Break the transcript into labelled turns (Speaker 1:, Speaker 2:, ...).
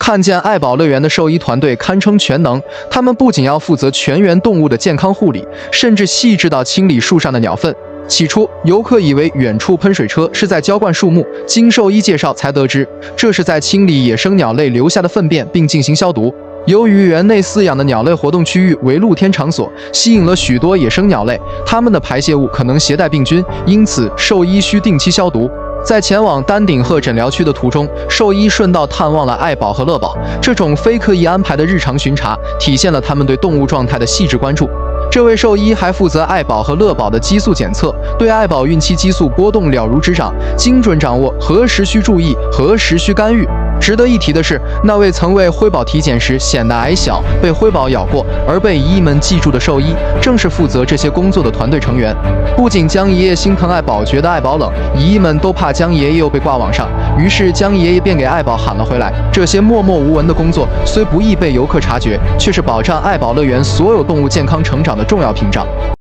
Speaker 1: 看见爱宝乐园的兽医团队堪称全能，他们不仅要负责全员动物的健康护理，甚至细致到清理树上的鸟粪。起初，游客以为远处喷水车是在浇灌树木，经兽医介绍才得知，这是在清理野生鸟类留下的粪便并进行消毒。由于园内饲养的鸟类活动区域为露天场所，吸引了许多野生鸟类，它们的排泄物可能携带病菌，因此兽医需定期消毒。在前往丹顶鹤诊疗区的途中，兽医顺道探望了爱宝和乐宝。这种非刻意安排的日常巡查，体现了他们对动物状态的细致关注。这位兽医还负责爱宝和乐宝的激素检测，对爱宝孕期激素波动了如指掌，精准掌握何时需注意，何时需干预。值得一提的是，那位曾为辉宝体检时显得矮小、被辉宝咬过而被姨姨们记住的兽医，正是负责这些工作的团队成员。不仅江爷爷心疼爱宝，觉得爱宝冷，姨姨们都怕江爷爷又被挂网上，于是江爷爷便给爱宝喊了回来。这些默默无闻的工作虽不易被游客察觉，却是保障爱宝乐园所有动物健康成长的重要屏障。